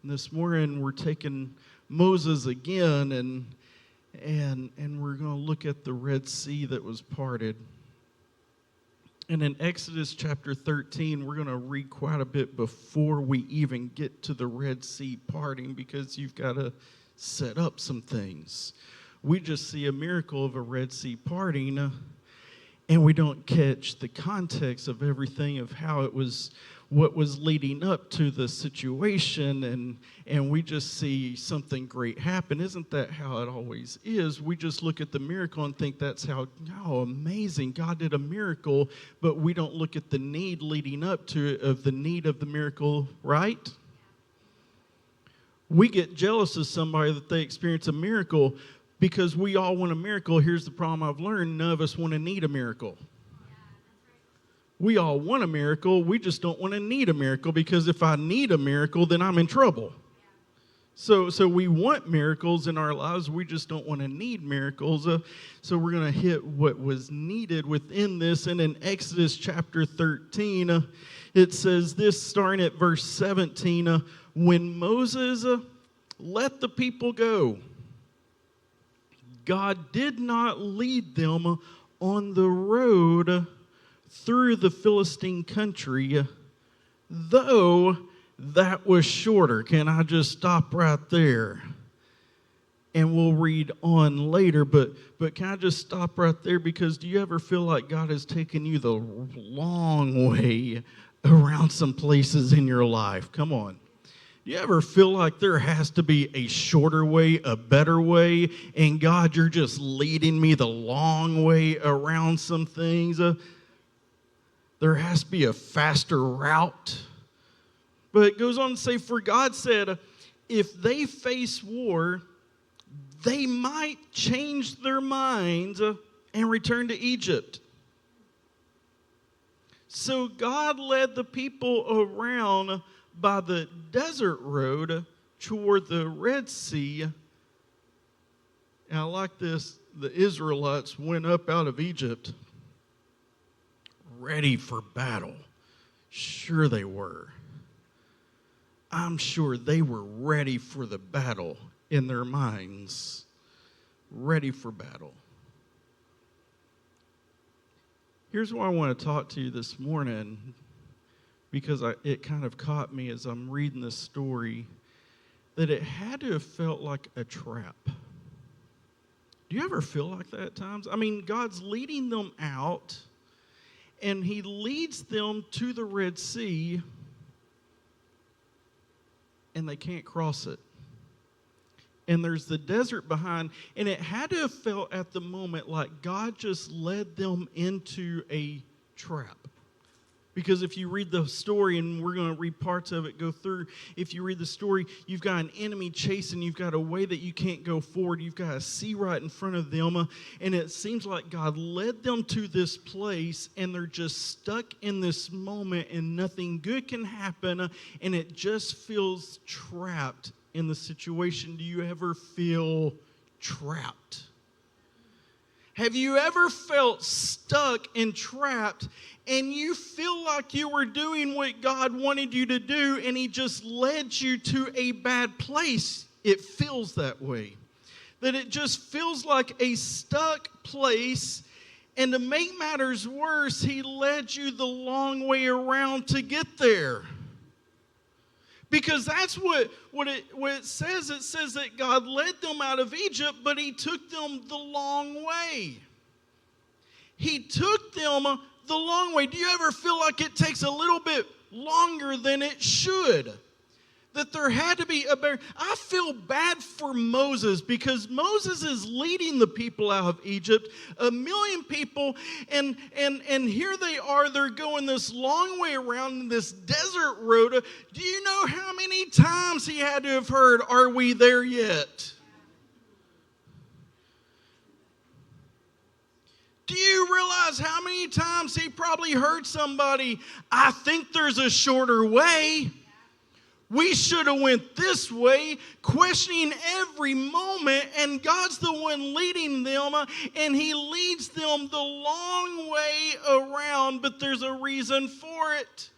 This morning we're taking Moses again, and we're going to look at the Red Sea that was parted. And in Exodus chapter 13, we're going to read quite a bit before we even get to the Red Sea parting, because you've got to set up some things. We just see a miracle of a Red Sea parting, and we don't catch the context of everything of how it was, what was leading up to the situation, and we just see something great happen. Isn't that how it always is? We just look at the miracle and think that's how amazing God did a miracle, but we don't look at the need leading up to it, of the need of the miracle, right? We get jealous of somebody that they experience a miracle because we all want a miracle. Here's the problem I've learned: none of us want to need a miracle. We all want a miracle, we just don't want to need a miracle, because if I need a miracle, then I'm in trouble. So we want miracles in our lives, we just don't want to need miracles. So we're going to hit what was needed within this. And in Exodus chapter 13, it says this, starting at verse 17, when Moses let the people go, God did not lead them on the road through the Philistine country, though that was shorter. Can I just stop right there? And we'll read on later, but can I just stop right there? Because do you ever feel like God has taken you the long way around some places in your life? Come on. You ever feel like there has to be a shorter way, a better way, and God, you're just leading me the long way around some things? There has to be a faster route. But it goes on to say, for God said, if they face war, they might change their minds and return to Egypt. So God led the people around by the desert road toward the Red Sea. And I like this. The Israelites went up out of Egypt ready for battle. Sure they were. I'm sure they were ready for the battle in their minds. Ready for battle. Here's why I want to talk to you this morning, because it kind of caught me as I'm reading this story, that it had to have felt like a trap. Do you ever feel like that at times? I mean, God's leading them out, and he leads them to the Red Sea, and they can't cross it. And there's the desert behind, and it had to have felt at the moment like God just led them into a trap. Because if you read the story, and we're going to read parts of it, go through. If you read the story, you've got an enemy chasing. You've got a way that you can't go forward. You've got a sea right in front of them. And it seems like God led them to this place, and they're just stuck in this moment, and nothing good can happen. And it just feels trapped in the situation. Do you ever feel trapped? Have you ever felt stuck and trapped, and you feel like you were doing what God wanted you to do, and he just led you to a bad place? It feels that way. That it just feels like a stuck place, and to make matters worse, he led you the long way around to get there. Because that's what it says. It says that God led them out of Egypt, but he took them the long way. He took them the long way. Do you ever feel like it takes a little bit longer than it should? That there had to be a better... I feel bad for Moses, because Moses is leading the people out of Egypt, 1 million people, and here they are, they're going this long way around this desert road. Do you know how many times he had to have heard, "Are we there yet?" Do you realize how many times he probably heard somebody, "I think there's a shorter way. We should have went this way," questioning every moment, and God's the one leading them, and he leads them the long way around, but there's a reason for it.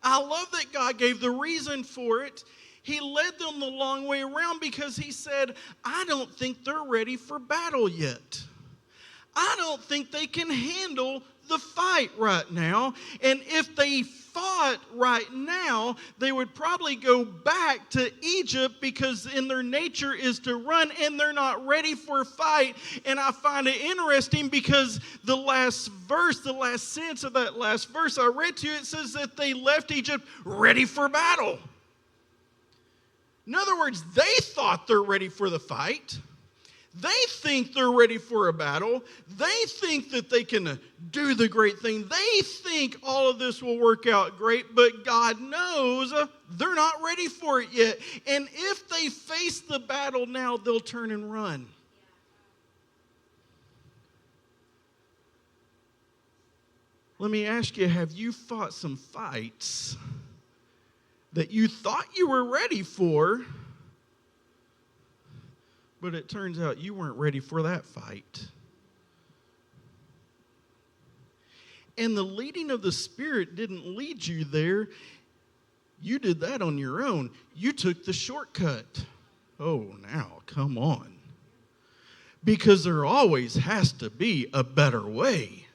I love that God gave the reason for it. He led them the long way around because he said, I don't think they're ready for battle yet. I don't think they can handle the fight right now. And if they fought right now, they would probably go back to Egypt because in their nature is to run, and they're not ready for a fight. And I find it interesting because the last verse, the last sentence of that last verse I read to you, it says that they left Egypt ready for battle. In other words, they thought they're ready for the fight. They think they're ready for a battle. They think that they can do the great thing. They think all of this will work out great, but God knows they're not ready for it yet. And if they face the battle now, they'll turn and run. Let me ask you, have you fought some fights that you thought you were ready for, but it turns out you weren't ready for that fight? And the leading of the Spirit didn't lead you there. You did that on your own. You took the shortcut. Oh, now, come on. Because there always has to be a better way.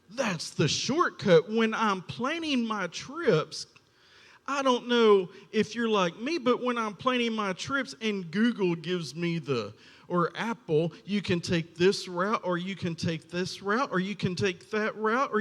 That's the shortcut. When I'm planning my trips, I don't know if you're like me, but when I'm planning my trips and Google gives me or Apple, you can take this route, or you can take this route, or you can take that route,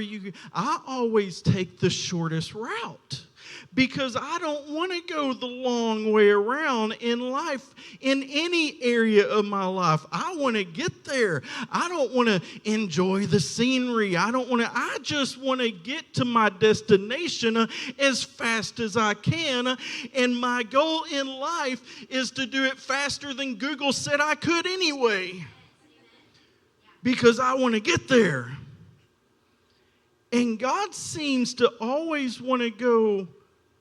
I always take the shortest route because I don't want to go the long way around in life, in any area of my life. I want to get there. I don't want to enjoy the scenery. I just want to get to my destination as fast as I can. And my goal in life is to do it faster than Google said I could anyway, because I want to get there. And God seems to always want to go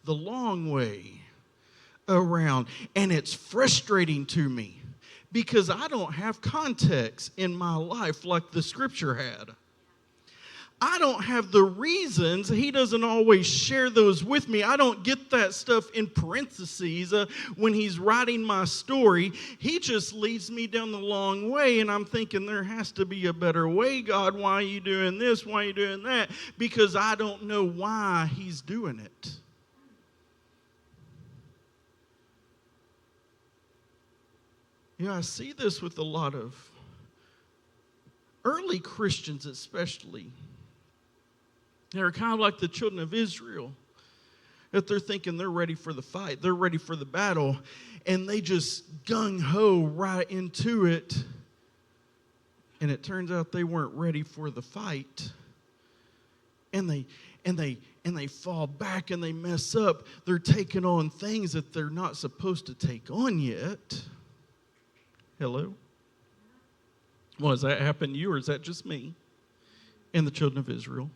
the long way around. And it's frustrating to me because I don't have context in my life like the scripture had. I don't have the reasons. He doesn't always share those with me. I don't get that stuff in parentheses when he's writing my story. He just leads me down the long way, and I'm thinking there has to be a better way, God. Why are you doing this? Why are you doing that? Because I don't know why he's doing it. I see this with a lot of early Christians especially. They're kind of like the children of Israel, that they're thinking they're ready for the fight, they're ready for the battle, and they just gung-ho right into it, and it turns out they weren't ready for the fight, and they fall back and they mess up. They're taking on things that they're not supposed to take on yet. Hello? Well, has that happened to you, or is that just me and the children of Israel?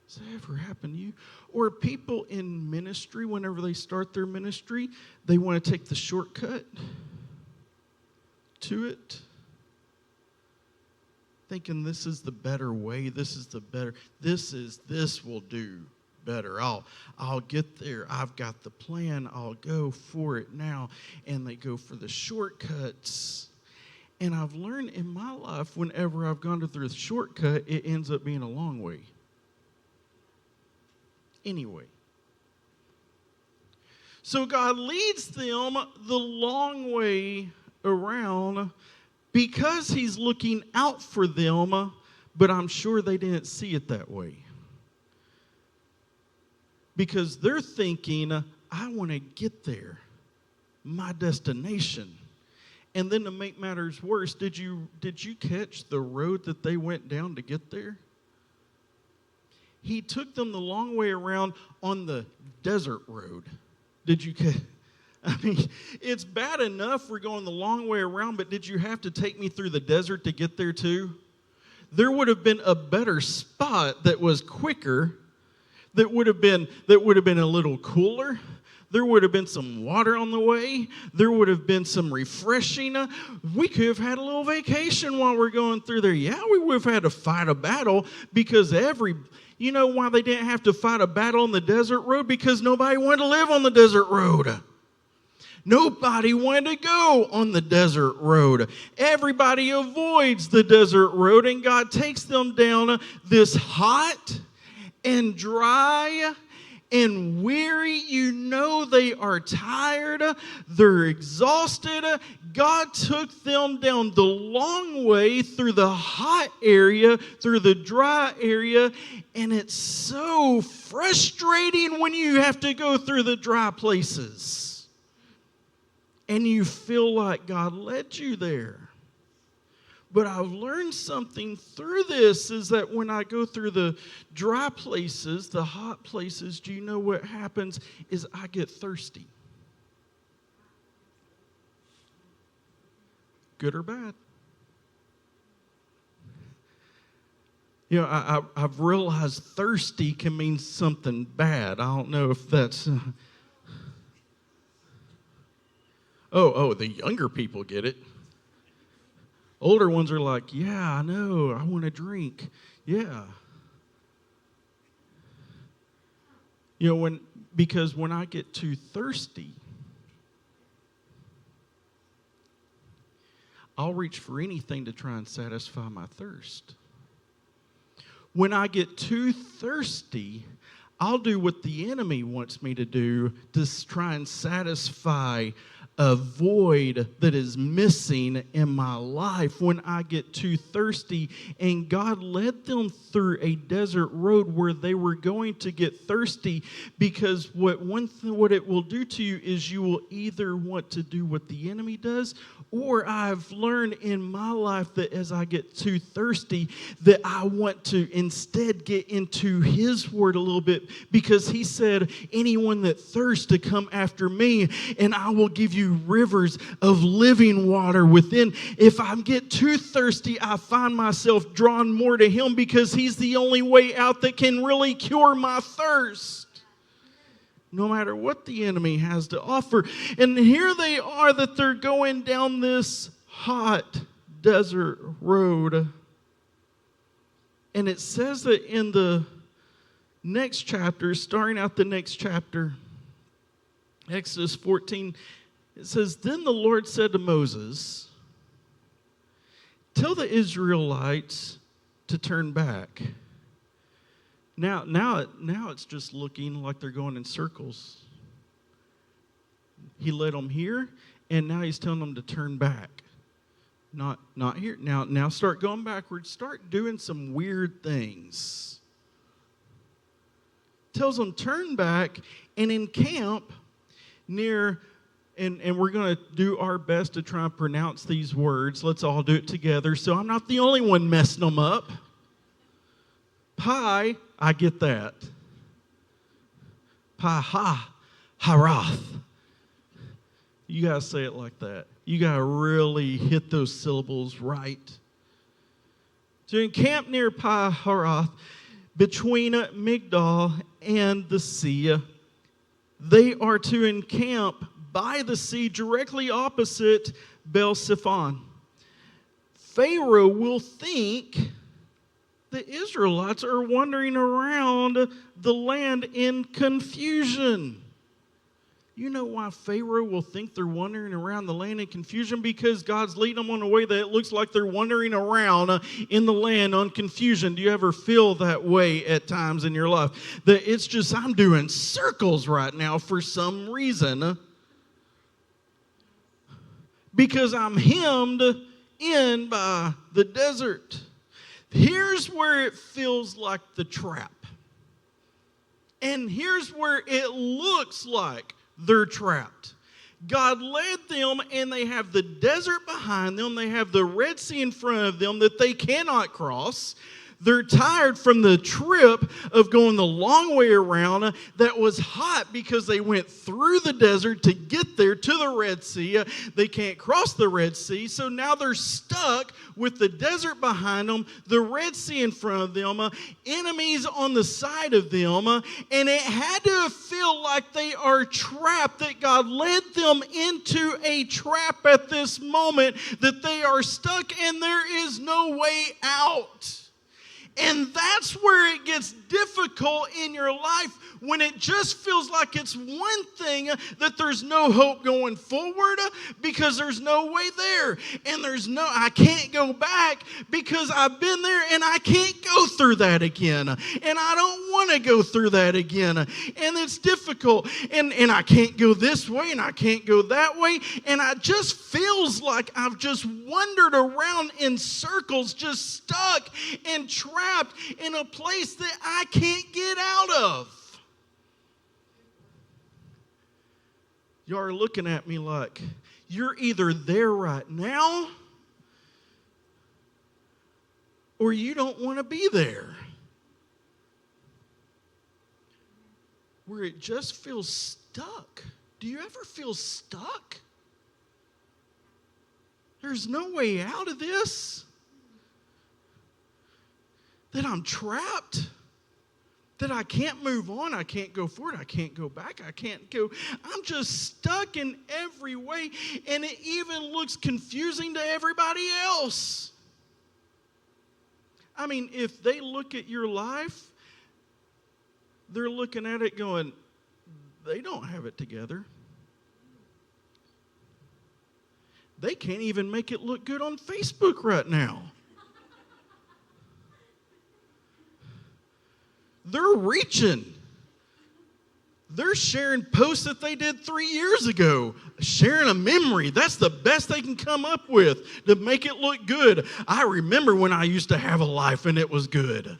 Has that ever happened to you? Or people in ministry, whenever they start their ministry, they want to take the shortcut to it, thinking this is the better way, this will do better. I'll get there. I've got the plan. I'll go for it now. And they go for the shortcuts. And I've learned in my life, whenever I've gone through the shortcut, it ends up being a long way. Anyway. So God leads them the long way around because he's looking out for them, but I'm sure they didn't see it that way. Because they're thinking, I want to get there, my destination. And then to make matters worse, did you catch the road that they went down to get there? He took them the long way around on the desert road. Did you catch? I mean, it's bad enough we're going the long way around, but did you have to take me through the desert to get there too? There would have been a better spot that was quicker, that would have been a little cooler, There would have been some water on the way. There would have been some refreshing. We could have had a little vacation while we're going through there. Yeah, we would have had to fight a battle because you know why they didn't have to fight a battle on the desert road? Because nobody wanted to live on the desert road. Nobody wanted to go on the desert road. Everybody avoids the desert road, and God takes them down this hot and dry and weary. You know they are tired. They're exhausted. God took them down the long way through the hot area, through the dry area, and it's so frustrating when you have to go through the dry places. And you feel like God led you there. But I've learned something through this is that when I go through the dry places, the hot places, do you know what happens? Is I get thirsty. Good or bad? You know, I've realized thirsty can mean something bad. I don't know if that's... Oh, the younger people get it. Older ones are like, yeah, I know, I want to drink. Yeah. You know, because when I get too thirsty, I'll reach for anything to try and satisfy my thirst. When I get too thirsty, I'll do what the enemy wants me to do to try and satisfy a void that is missing in my life when I get too thirsty. And God led them through a desert road where they were going to get thirsty, because what it will do to you is you will either want to do what the enemy does, or I've learned in my life that as I get too thirsty, that I want to instead get into His Word a little bit, because He said, anyone that thirsts to come after me, and I will give you rivers of living water within. If I get too thirsty, I find myself drawn more to Him, because He's the only way out that can really cure my thirst, no matter what the enemy has to offer. And here they are, that they're going down this hot desert road. And it says that in the next chapter, starting out the next chapter, Exodus 14, it says, "Then the Lord said to Moses, tell the Israelites to turn back." Now it's just looking like they're going in circles. He led them here, and now He's telling them to turn back. Not here. Now start going backwards. Start doing some weird things. Tells them turn back and encamp near, and we're going to do our best to try and pronounce these words. Let's all do it together, so I'm not the only one messing them up. Pi, I get that. Harath. You got to say it like that. You got to really hit those syllables right. To encamp near Pi Harath, between Migdal and the sea. They are to encamp by the sea directly opposite Baal-Zephon. Pharaoh will think the Israelites are wandering around the land in confusion. You know why Pharaoh will think they're wandering around the land in confusion? Because God's leading them on a way that it looks like they're wandering around in the land on confusion. Do you ever feel that way at times in your life? That it's just, I'm doing circles right now for some reason, because I'm hemmed in by the desert. Here's where it feels like the trap. And here's where it looks like they're trapped. God led them, and they have the desert behind them. They have the Red Sea in front of them that they cannot cross. They're tired from the trip of going the long way around that was hot because they went through the desert to get there to the Red Sea. They can't cross the Red Sea, so now they're stuck with the desert behind them, the Red Sea in front of them, enemies on the side of them, and it had to feel like they are trapped, that God led them into a trap at this moment, that they are stuck and there is no way out. And that's where it gets difficult in your life, when it just feels like it's one thing, that there's no hope going forward because there's no way there. And I can't go back because I've been there and I can't go through that again. And I don't want to go through that again. And it's difficult. And I can't go this way and I can't go that way. And it just feels like I've just wandered around in circles, just stuck and trapped in a place that I can't get out of. Y'all are looking at me like, you're either there right now or you don't want to be there. Where it just feels stuck. Do you ever feel stuck? There's no way out of this. That I'm trapped. That I can't move on, I can't go forward, I can't go back, I'm just stuck in every way, and it even looks confusing to everybody else. I mean, if they look at your life, they're looking at it going, they don't have it together. They can't even make it look good on Facebook right now. They're reaching. They're sharing posts that they did 3 years ago. Sharing a memory. That's the best they can come up with to make it look good. I remember when I used to have a life and it was good.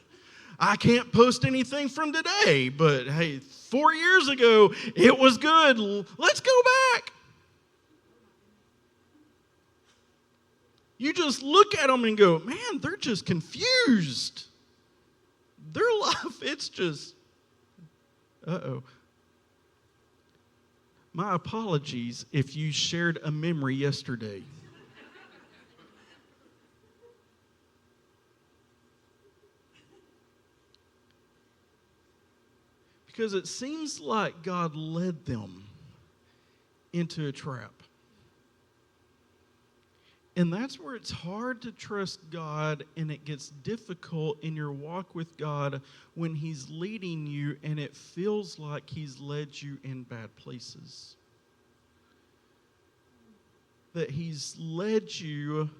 I can't post anything from today, but hey, 4 years ago, it was good. Let's go back. You just look at them and go, man, they're just confused. Their life, it's just, My apologies if you shared a memory yesterday. Because it seems like God led them into a trap. And that's where it's hard to trust God, and it gets difficult in your walk with God when He's leading you and it feels like He's led you in bad places. That He's led you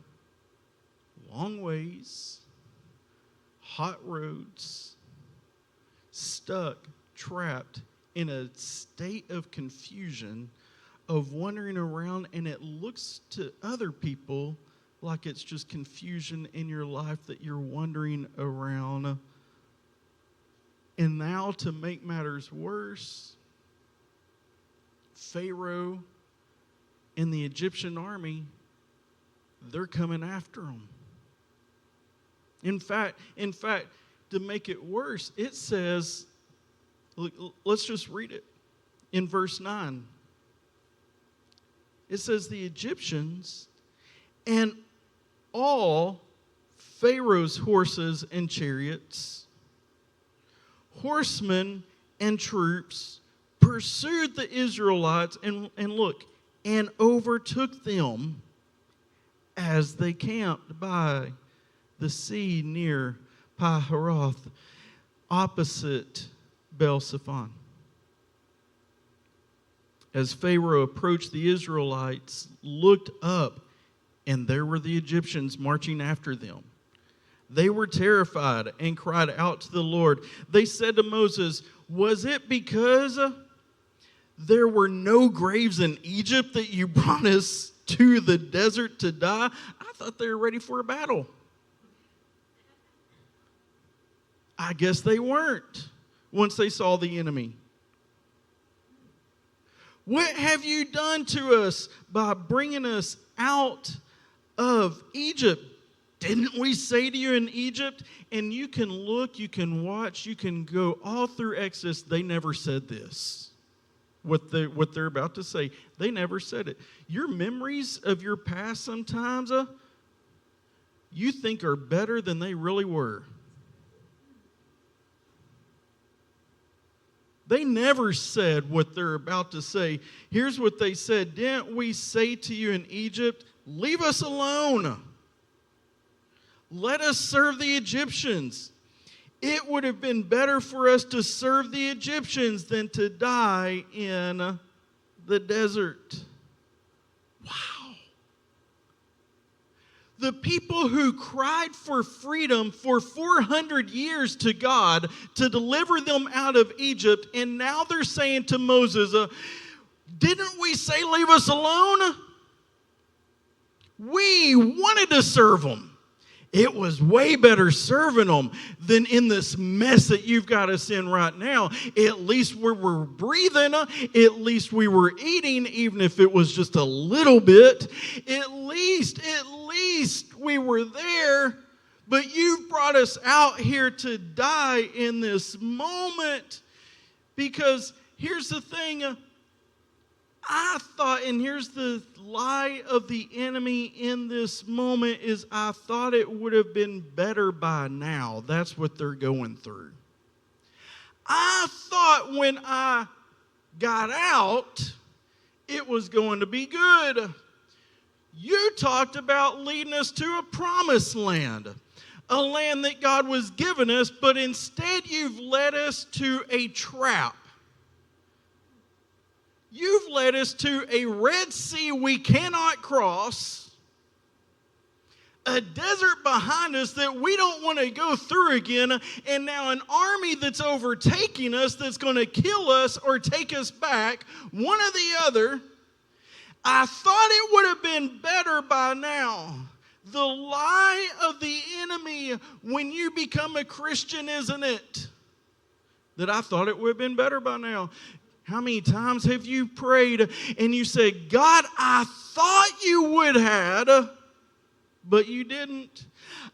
long ways, hot roads, stuck, trapped in a state of confusion, of wandering around, and it looks to other people like it's just confusion in your life that you're wandering around. And now, to make matters worse, Pharaoh and the Egyptian army, they're coming after them. In fact, to make it worse, it says, let's just read it in verse 9. It says, the Egyptians and all Pharaoh's horses and chariots, horsemen and troops, pursued the Israelites and overtook them as they camped by the sea near Pi-hahiroth, opposite Baal-zephon. As Pharaoh approached, the Israelites looked up, and there were the Egyptians marching after them. They were terrified and cried out to the Lord. They said to Moses, was it because there were no graves in Egypt that you brought us to the desert to die? I thought they were ready for a battle. I guess they weren't once they saw the enemy. What have you done to us by bringing us out of Egypt? Didn't we say to you in Egypt? And you can look, you can watch, you can go all through Exodus. They never said this. What they're about to say, they never said it. Your memories of your past sometimes, you think are better than they really were. They never said what they're about to say. Here's what they said. Didn't we say to you in Egypt, leave us alone. Let us serve the Egyptians. It would have been better for us to serve the Egyptians than to die in the desert. Wow. The people who cried for freedom for 400 years to God to deliver them out of Egypt, and now they're saying to Moses, didn't we say leave us alone? We wanted to serve them. It was way better serving them than in this mess that you've got us in right now. At least we were breathing. At least we were eating, even if it was just a little bit. At least we were there. But you've brought us out here to die in this moment. Because here's the thing. I thought, and here's the lie of the enemy in this moment, is I thought it would have been better by now. That's what they're going through. I thought when I got out, it was going to be good. You talked about leading us to a promised land, a land that God was giving us, but instead you've led us to a trap. You've led us to a Red Sea we cannot cross, a desert behind us that we don't want to go through again, and now an army that's overtaking us that's going to kill us or take us back, one or the other. I thought it would have been better by now. The lie of the enemy when you become a Christian, isn't it? That I thought it would have been better by now. How many times have you prayed and you said, God, I thought you would have, but you didn't.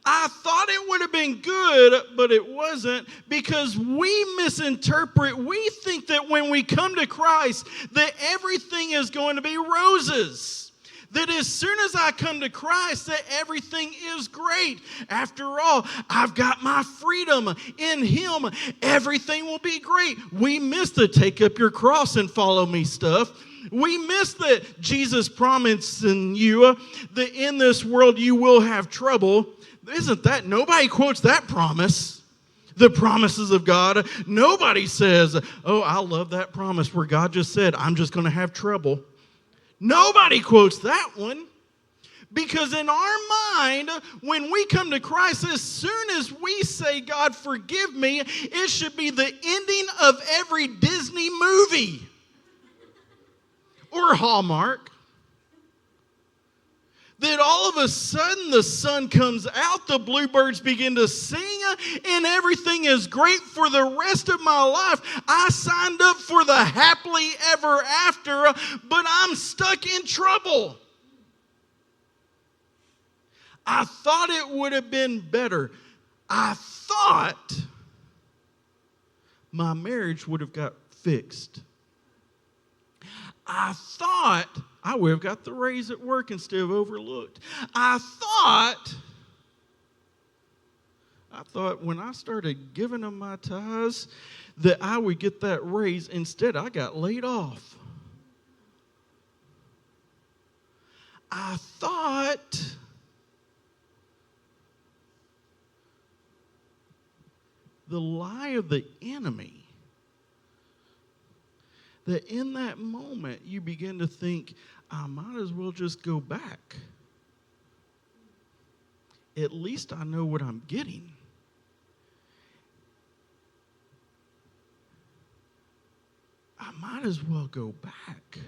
I thought it would have been good, but it wasn't, because we misinterpret. We think that when we come to Christ, that everything is going to be roses. That as soon as I come to Christ, that everything is great. After all, I've got my freedom in Him. Everything will be great. We miss the take up your cross and follow me stuff. We miss that Jesus promised in you that in this world you will have trouble. Isn't that? Nobody quotes that promise. The promises of God. Nobody says, oh, I love that promise where God just said, I'm just going to have trouble. Nobody quotes that one, because in our mind, when we come to Christ, as soon as we say, God, forgive me, it should be the ending of every Disney movie or Hallmark. That all of a sudden the sun comes out, the bluebirds begin to sing, and everything is great for the rest of my life. I signed up for the happily ever after, but I'm stuck in trouble. I thought it would have been better. I thought my marriage would have got fixed. I thought I would have got the raise at work instead of overlooked. I thought when I started giving them my tithes that I would get that raise. Instead, I got laid off. I thought the lie of the enemy, that in that moment you begin to think, I might as well just go back. At least I know what I'm getting. I might as well go back.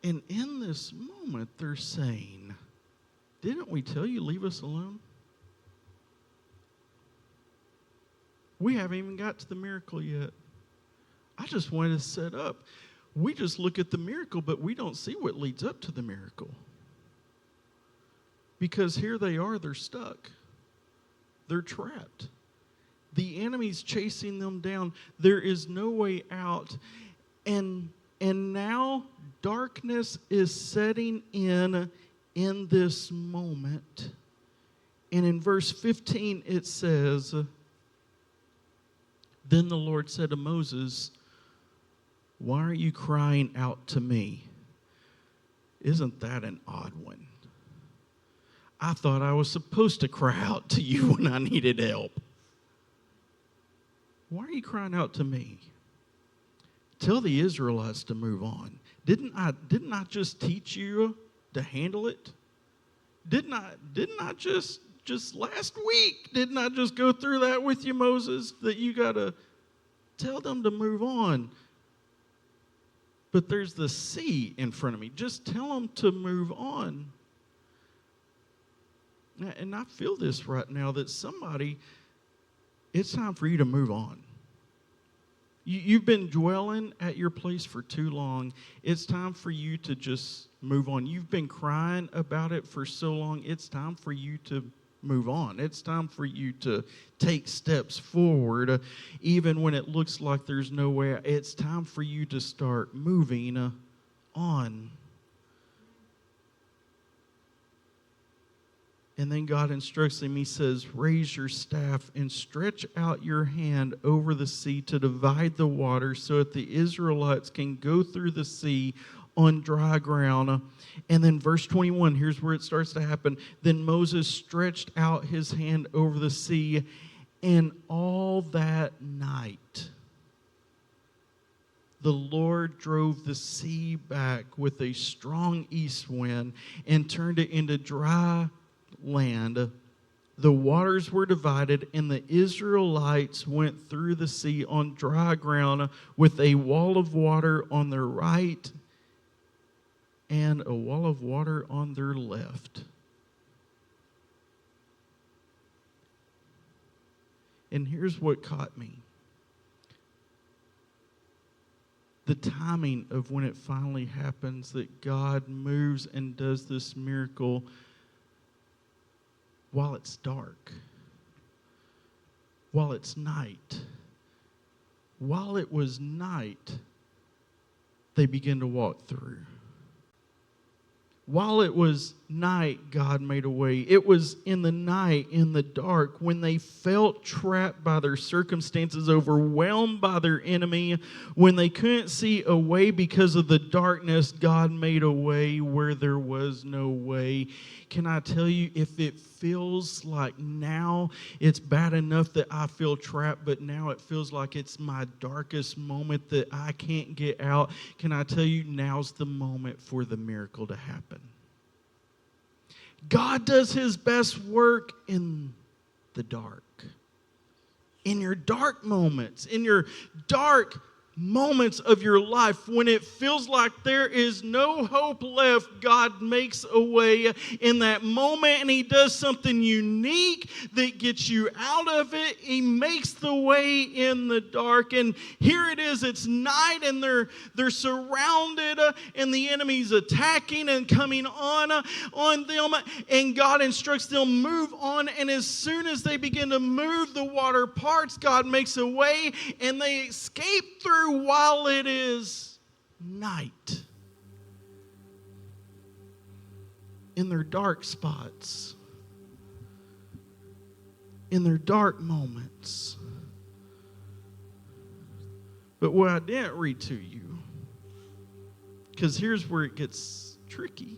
And in this moment, they're saying, didn't we tell you leave us alone? We haven't even got to the miracle yet. I just wanted to set up. We just look at the miracle, but we don't see what leads up to the miracle. Because here they are, they're stuck. They're trapped. The enemy's chasing them down. There is no way out. And now darkness is setting in this moment. And in verse 15 it says, Then the Lord said to Moses, "Why are you crying out to me? Isn't that an odd one? I thought I was supposed to cry out to you when I needed help. Why are you crying out to me? Tell the Israelites to move on. Didn't I just teach you to handle it? Didn't I just last week, didn't I just go through that with you, Moses? That you got to tell them to move on. But there's the sea in front of me. Just tell them to move on." And I feel this right now that somebody, it's time for you to move on. You've been dwelling at your place for too long. It's time for you to just move on. You've been crying about it for so long. It's time for you to move on. It's time for you to take steps forward, even when it looks like there's no way. It's time for you to start moving on. And then God instructs him. He says, "Raise your staff and stretch out your hand over the sea to divide the water so that the Israelites can go through the sea on dry ground." And then verse 21, here's where it starts to happen. "Then Moses stretched out his hand over the sea, and all that night the Lord drove the sea back with a strong east wind and turned it into dry land. The waters were divided, and the Israelites went through the sea on dry ground with a wall of water on their right and a wall of water on their left." And here's what caught me. The timing of when it finally happens, that God moves and does this miracle while it's dark, while it's night. While it was night, they began to walk through. While it was night, God made a way. It was in the night, in the dark, when they felt trapped by their circumstances, overwhelmed by their enemy, when they couldn't see a way because of the darkness, God made a way where there was no way. Can I tell you, if it feels like now it's bad enough that I feel trapped, but now it feels like it's my darkest moment that I can't get out, can I tell you, now's the moment for the miracle to happen. God does his best work in the dark. In your dark moments, in your dark moments of your life, when it feels like there is no hope left, God makes a way in that moment, and he does something unique that gets you out of it. He makes the way in the dark, and here it is, it's night, and they're surrounded, and the enemy's attacking and coming on them, and God instructs them, move on, and as soon as they begin to move, the water parts, God makes a way, and they escape through while it is night. In their dark spots, in their dark moments. But what I didn't read to you, because here's where it gets tricky.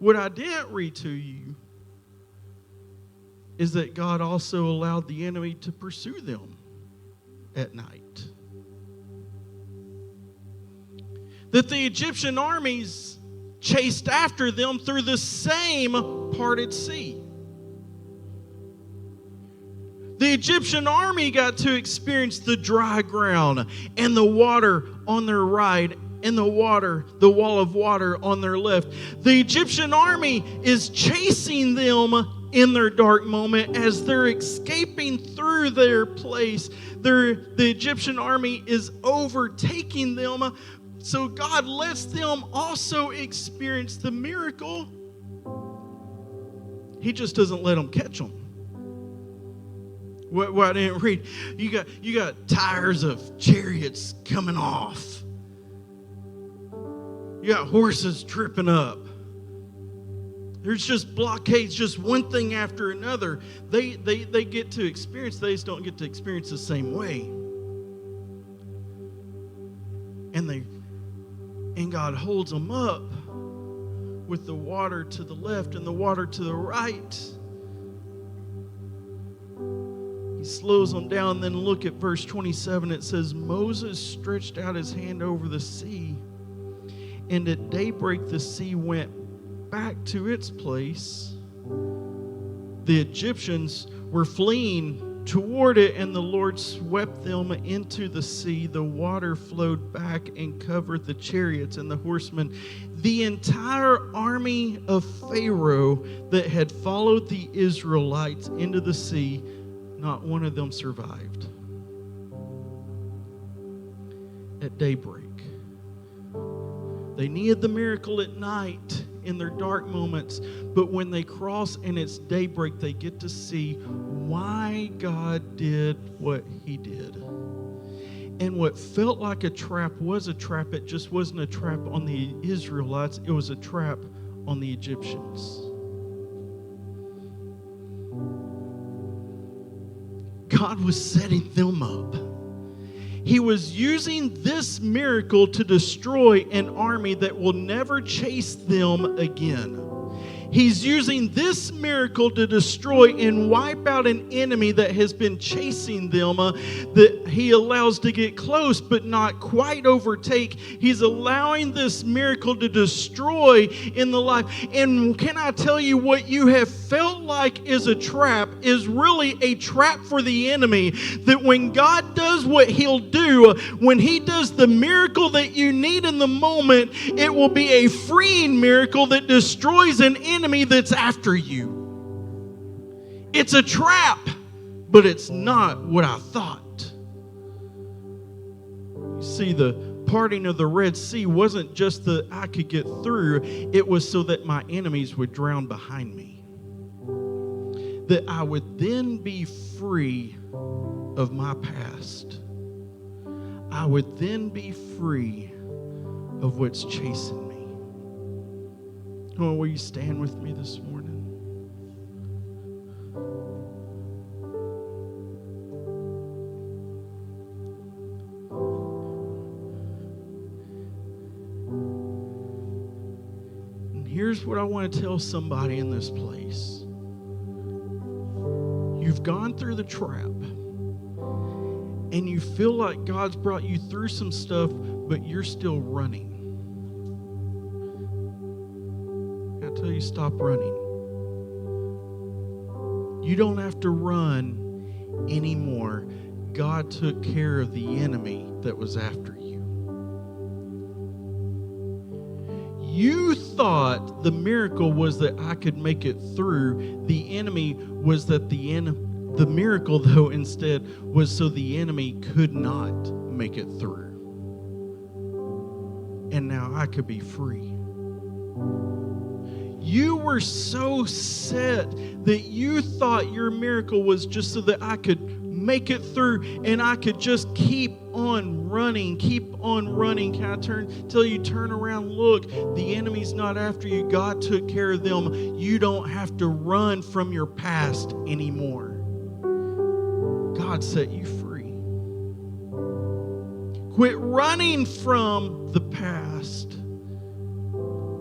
What I didn't read to you is that God also allowed the enemy to pursue them at night. That the Egyptian armies chased after them through the same parted sea. The Egyptian army got to experience the dry ground and the water on their right and the wall of water on their left. The Egyptian army is chasing them in their dark moment as they're escaping through their place. The Egyptian army is overtaking them. So God lets them also experience the miracle. He just doesn't let them catch them. What I didn't read, you got tires of chariots coming off. You got horses tripping up. There's just blockades, just one thing after another. They get to experience, they just don't get to experience the same way. And God holds them up with the water to the left and the water to the right. He slows them down. Then look at verse 27. It says, Moses stretched out his hand over the sea, and at daybreak the sea went back to its place. The Egyptians were fleeing toward it, and the Lord swept them into the sea. The water flowed back and covered the chariots and the horsemen. The entire army of Pharaoh that had followed the Israelites into the sea, not one of them survived. At daybreak, they needed the miracle at night in their dark moments, but when they cross and it's daybreak, they get to see why God did what He did. And what felt like a trap was a trap. It just wasn't a trap on the Israelites, it was a trap on the Egyptians. God was setting them up. He was using this miracle to destroy an army that will never chase them again. He's using this miracle to destroy and wipe out an enemy that has been chasing them, that He allows to get close but not quite overtake. He's allowing this miracle to destroy in the life. And can I tell you, what you have felt like is a trap is really a trap for the enemy. That when God does what He'll do, when He does the miracle that you need in the moment, it will be a freeing miracle that destroys an enemy that's after you. It's a trap, but it's not what I thought. You see, the parting of the Red Sea wasn't just that I could get through, it was so that my enemies would drown behind me. That I would then be free of my past. I would then be free of what's chasing me. Come on, will you stand with me this morning? And here's what I want to tell somebody in this place. You've gone through the trap, and you feel like God's brought you through some stuff, but you're still running. I tell you, stop running. You don't have to run anymore. God took care of the enemy that was after you. You thought the miracle was that I could make it through. The enemy was that the miracle, though, instead was so the enemy could not make it through. And now I could be free. You were so set that you thought your miracle was just so that I could make it through and I could just keep on running, keep on running. Can I tell you, turn around, look, the enemy's not after you. God took care of them. You don't have to run from your past anymore. God set you free. Quit running from the past.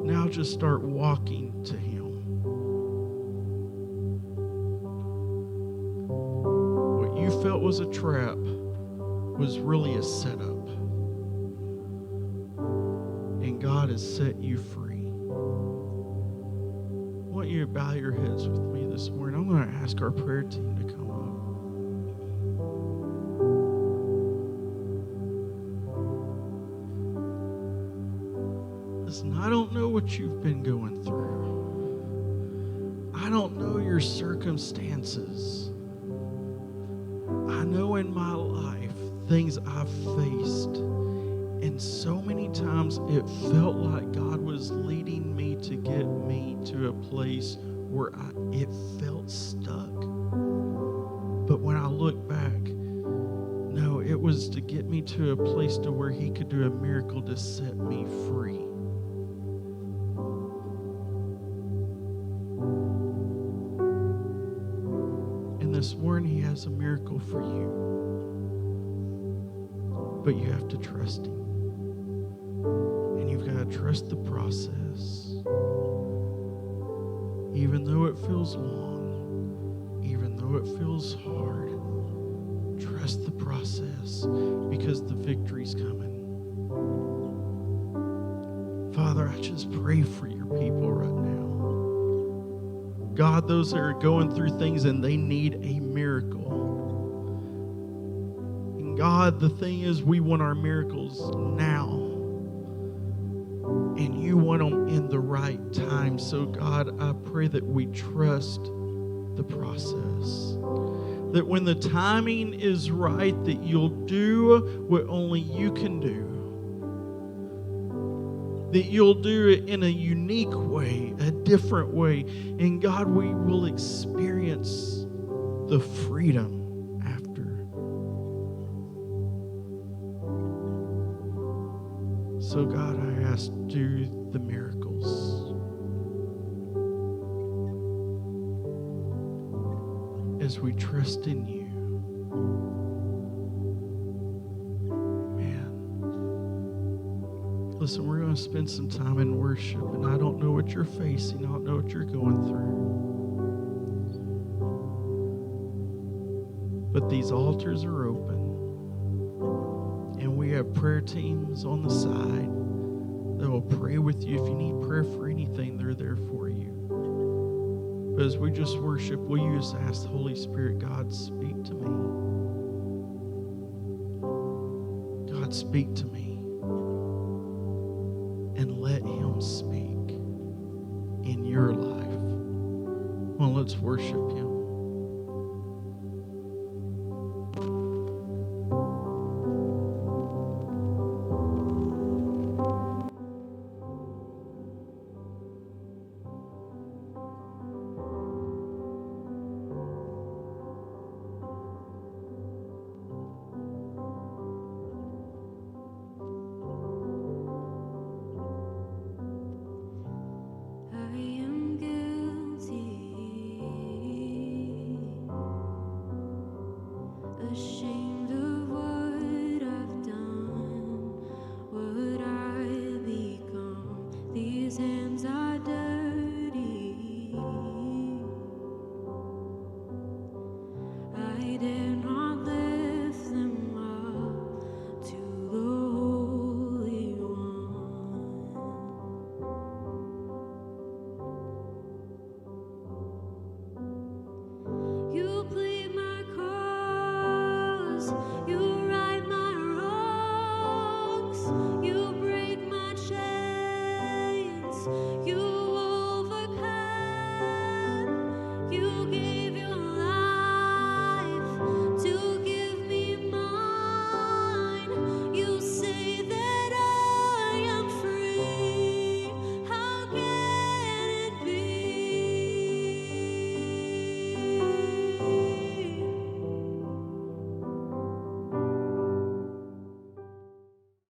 Now just start walking to Him. What you felt was a trap was really a setup. And God has set you free. I want you to bow your heads with me this morning. I'm going to ask our prayer team to come up. Listen, I don't know what you've been going through. I don't know your circumstances. I know in my life things I've faced, and so many times it felt like God was leading me to get me to a place where it felt stuck. But when I look back, no, it was to get me to a place to where He could do a miracle to set me free. this morning He has a miracle for you. But you have to trust Him. And you've got to trust the process. Even though it feels long, even though it feels hard, trust the process because the victory's coming. Father, I just pray for your people right now. God, those that are going through things and they need a miracle. And God, the thing is, we want our miracles now. And you want them in the right time. So God, I pray that we trust the process. That when the timing is right, that you'll do what only you can do. That you'll do it in a unique way, a different way. And God, we will experience the freedom after. So God, I ask, do the miracles. As we trust in you. Listen, we're going to spend some time in worship, and I don't know what you're facing. I don't know what you're going through. But these altars are open, and we have prayer teams on the side that will pray with you. If you need prayer for anything, they're there for you. But as we just worship, will you just ask the Holy Spirit, God, speak to me. God, speak to me. And let Him speak in your life. Well, let's worship Him.